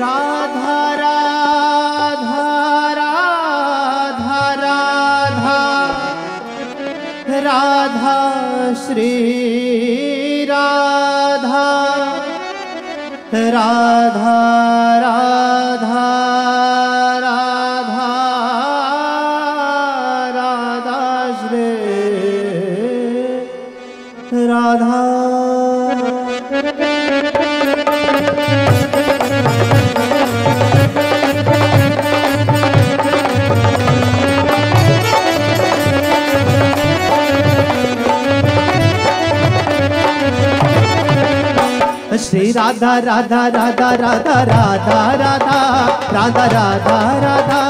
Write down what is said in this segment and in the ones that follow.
राधा राधा राधा राधा राधा श्री राधा राधा राधा राधा राधा श्री राधा। श्री राधा राधा राधा राधा राधा राधा राधा राधा राधा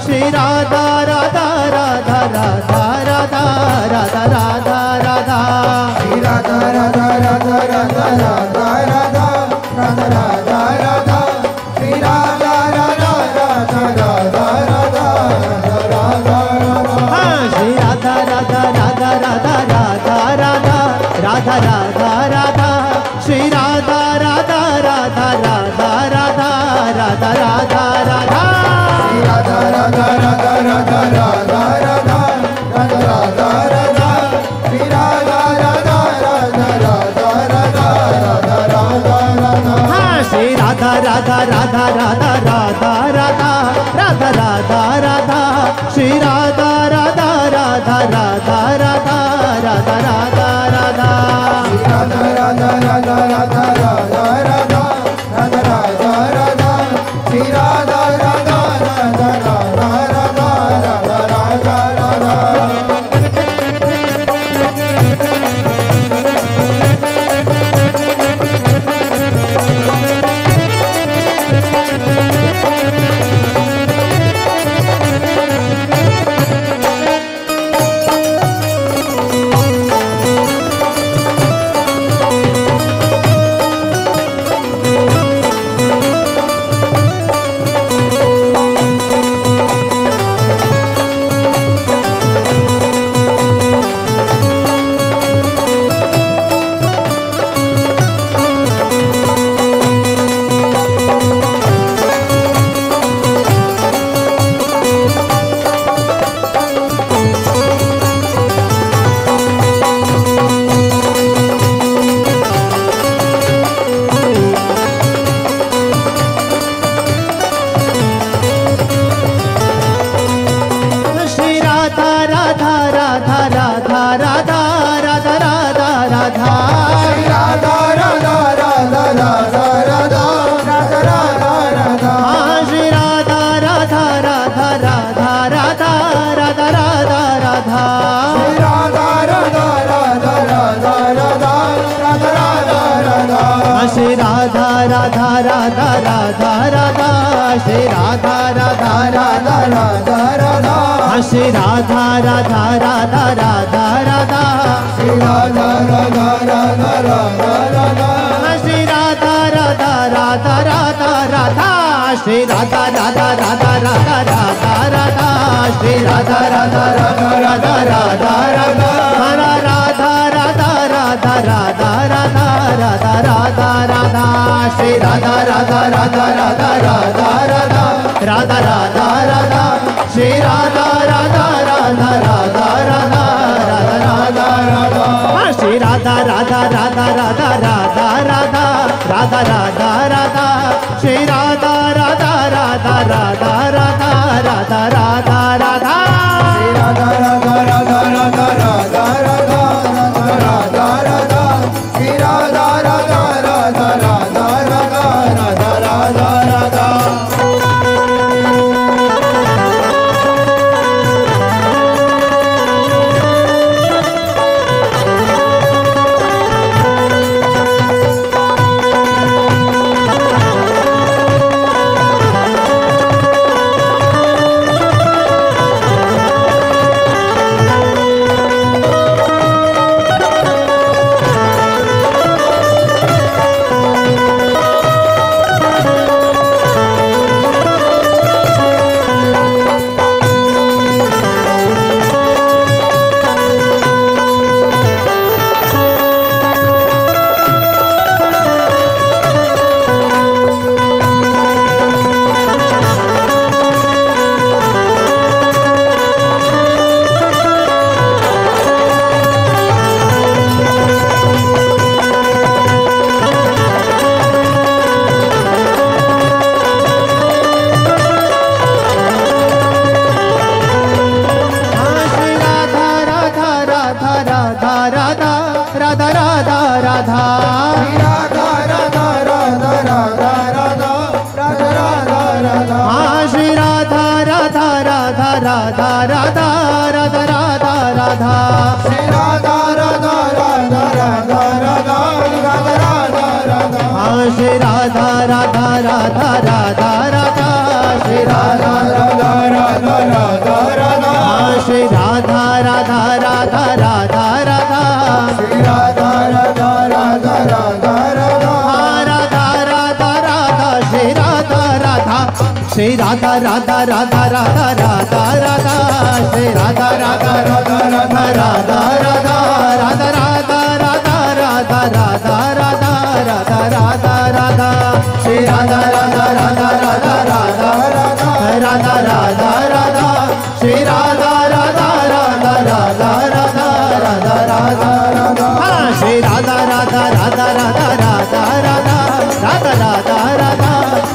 श्री राधा राधा राधा राधा राधा राधा राधा राधा श्री राधा राधा राधा राधा राधा राधा राधा राधा राधा श्री राधा राधा राधा राधा राधा राधा राधा श्री राधा राधा राधा राधा राधा राधा राधा राधा राधा श्री राधा राधा राधा राधा राधा राधा राधा राधा श्री राधा राधा राधा राधा राधा राधा राधा राधा राधा श्री राधा राधा राधा राधा राधा राधा राधा राधा हाँ श्री राधा राधा राधा राधा राधा राधा राधा राधा राधा श्री राधा राधा राधा राधा राधा राधा राधा राधा श्री राधा राधा राधा राधा राधा राधा राधा राधा राधा श्री राधा राधा राधा राधा राधा राधा राधा राधा। श्री राधा राधा राधा राधा राधा श्री राधा राधा राधा राधा राधा श्री राधा राधा राधा राधा राधा श्री राधा राधा राधा राधा राधा श्री राधा राधा राधा राधा राधा श्री राधा राधा राधा राधा राधा राधा श्री राधा राधा राधा राधा राधा राधा हरा राधा राधा राधा राधा राधा राधा राधा राधा श्री राधा राधा राधा राधा राधा राधा राधा राधा राधा श्री राधा राधा राधा राधा राधा राधा राधा राधा श्री राधा राधा राधा राधा राधा राधा राधा राधा राधा श्री राधा राधा राधा राधा राधा राधा राधा राधा श्री राधा राधा राधा राधा राधा राधा राधा राधा श्री राधा राधा राधा राधा राधा राधा राधा राधा। राधा राधा राधा राधा राधा राधा राधा राधा राधा राधा राधा राधा राधा हाँ श्री राधा राधा राधा राधा राधा राधा राधा राधा श्री राधा राधा राधा राधा राधा राधा राधा राधा हाँ श्री राधा राधा राधा राधा राधा श्री राधा राधा राधा राधा राधा हाँ श्री राधा राधा राधा राधा राधा श्री राधा राधा राधा राधा राधा हाँ राधा राधा राधा श्री राधा राधा श्री राधा राधा राधा राधा राधा राधा श्री राधा राधा राधा राधा राधा राधा राधा राधा राधा राधा राधा राधा राधा राधा राधा श्री राधा राधा राधा राधा राधा राधा राधा राधा राधा श्री राधा राधा राधा राधा राधा राधा राधा राधा हाँ श्री राधा राधा राधा राधा राधा राधा राधा राधा राधा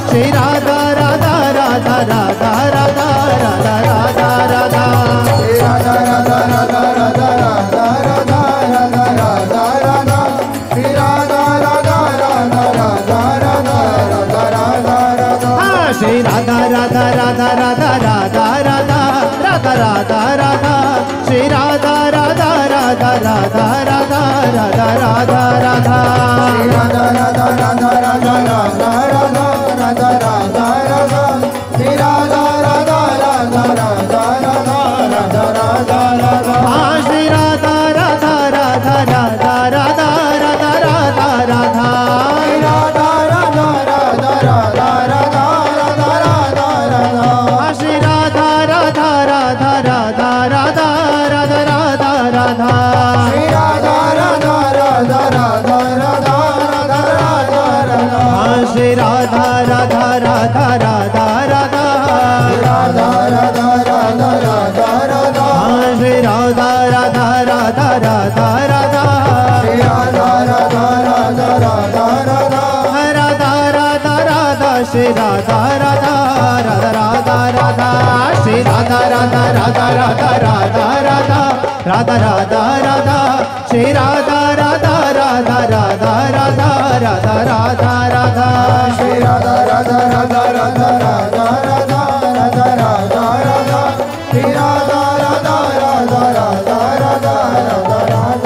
श्री राधा राधा राधा राधा राधा राधा राधा राधा श्री राधा राधा राधा राधा राधा राधा राधा राधा राधा श्री राधा राधा राधा राधा राधा राधा राधा राधा हाँ श्री राधा राधा राधा राधा राधा राधा राधा राधा राधा श्री राधा राधा राधा राधा राधा राधा राधा राधा श्री राधा राधा राधा राधा राधा राधा राधा राधा राधा श्री राधा राधा राधा राधा राधा राधा राधा राधा हाँ श्री राधा राधा राधा राधा राधा राधा राधा राधा श्री राधा राधा राधा राधा राधा राधा राधा राधा हाँ श्री राधा राधा राधा राधा राधा राधा राधा राधा श्री राधा राधा राधा राधा राधा राधा राधा राधा हाँ श्री राधा राधा राधा राधा राधा राधा राधा राधा राधा राधा हाँ श्री राधा राधा राधा राधा राधा श्री राधा राधा राधा राधा राधा राधा राधा राधा श्री राधा राधा राधा राधा राधा श्री राधा राधा राधा राधा राधा राधा राधा राधा राधा श्री राधा राधा राधा राधा राधा राधा राधा राधा श्री राधा राधा राधा राधा राधा राधा राधा राधा राधा श्री राधा राधा राधा राधा राधा राधा राधा राधा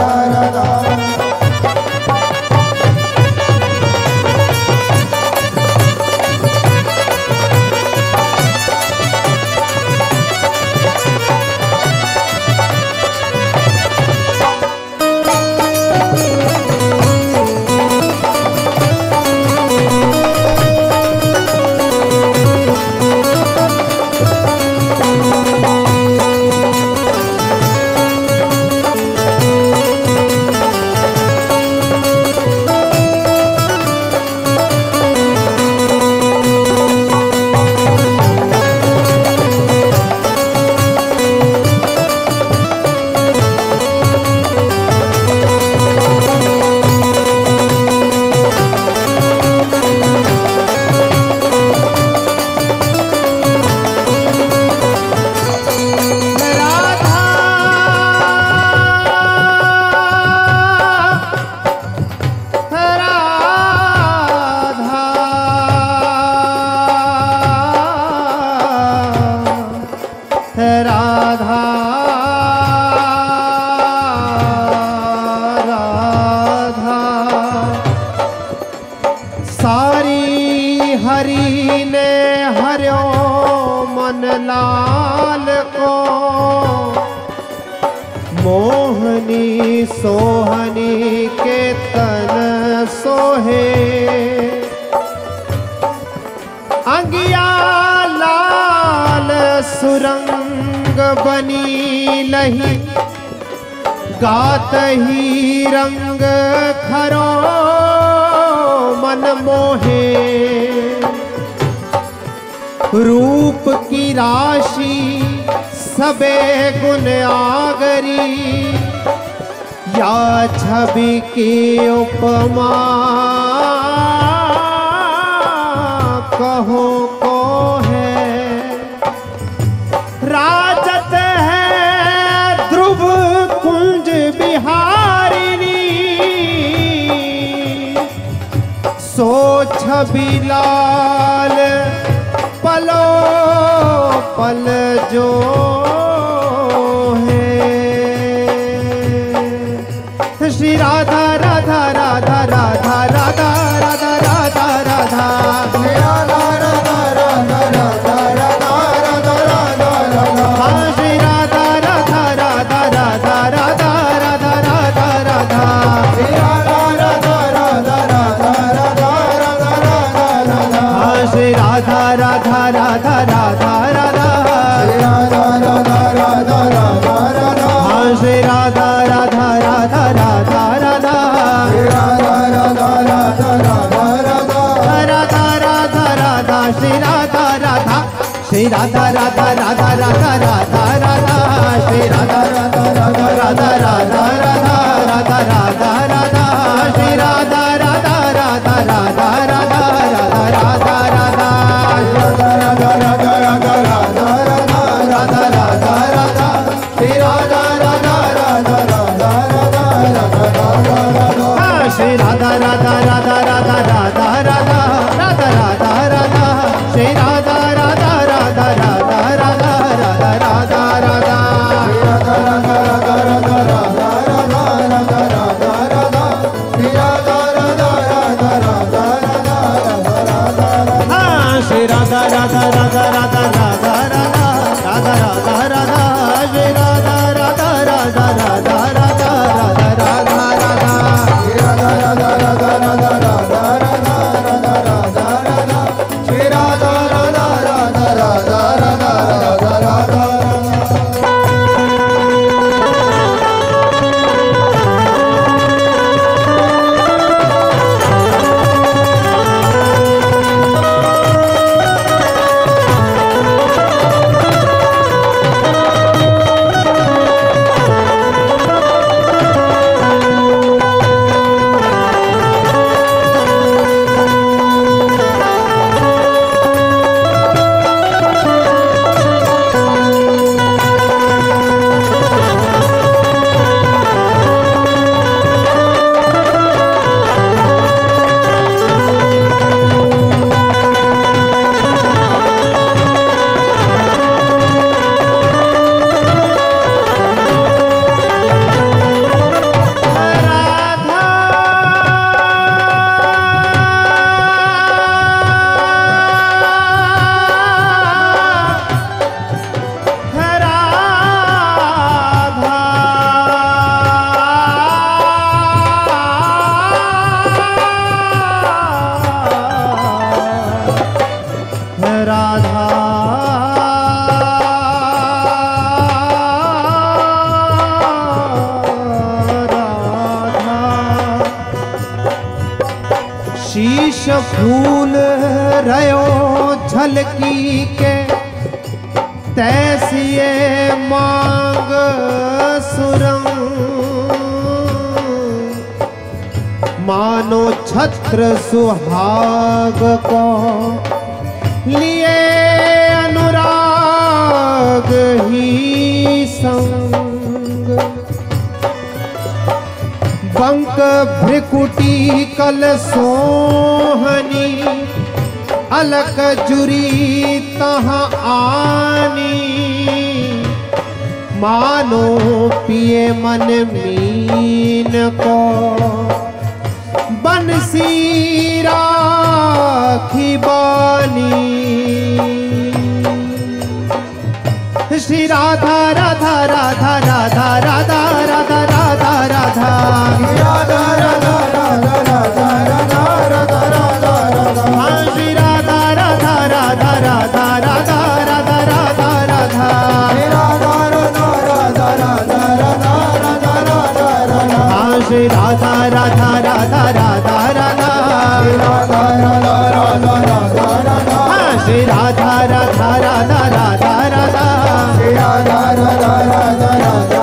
राधा राधा सारी हरि ने हर्यो मन लाल को मोहनी सोहनी के तन सोहे अंगिया लाल सुरंग बनी लही गात ही रंग खरो मन मोहे रूप की राशि सबे गुण आगरी या छवि की उपमा कहो को है राजत है ध्रुव कुंज बिहार छवि लाल पलो पल जो है। श्री राधा राधा राधा राधा राधा राधा राधा राधा श्री राधा राधा राधा राधा राधा राधा राधा राधा हाँ श्री राधा राधा राधा राधा राधा राधा राधा राधा श्री राधा राधा राधा राधा राधा राधा राधा राधा हाँ श्री राधा राधा राधा राधा राधा श्री राधा राधा राधा राधा राधा हाँ श्री राधा राधा राधा राधा राधा श्री राधा राधा राधा राधा राधा राधा राधा राधा श्री राधा राधा श्री राधा राधा राधा राधा राधा राधा श्री राधा राधा राधा राधा राधा राधा राधा राधा राधा श्री राधा राधा राधा राधा राधा राधा राधा राधा राधा राधा राधा राधा राधा राधा राधा राधा श्री राधा राधा राधा राधा राधा राधा राधा राधा हाँ श्री राधा राधा राधा राधा राधा राधा राधा राधा राधा श्री राधा राधा राधा राधा राधा राधा राधा राधा श्री राधा राधा राधा राधा राधा राधा राधा राधा राधा श्री राधा राधा राधा राधा राधा राधा राधा राधा हाँ श्री राधा राधा राधा राधा राधा राधा राधा राधा राधा श्री राधा राधा राधा राधा राधा राधा राधा राधा श्री राधा राधा राधा राधा राधा राधा राधा राधा राधा श्री राधा राधा राधा राधा राधा राधा राधा शीश फूल रयो झलकी के तैसिए मांग सुरंग मानो छत्र सुहाग को लिए अनुराग ही संग बंक भ्रिकुटी कल सोहनी अलक जुरी तहाँ आनी मानो पिए मन मीन को बंसी राखी बानी श्री राधा राधा राधा राधा राधा राधा राधा राधा श्री राधा राधा राधा राधा राधा राधा राधा राधा हाँ श्री राधा राधा राधा राधा राधा राधा राधा राधा श्री राधा राधा राधा राधा राधा राधा राधा राधा हाँ श्री राधा राधा राधा राधा राधा श्री राधा राधा राधा राधा राधा हाँ श्री राधा राधा राधा राधा राधा श्री राधा राधा राधा राधा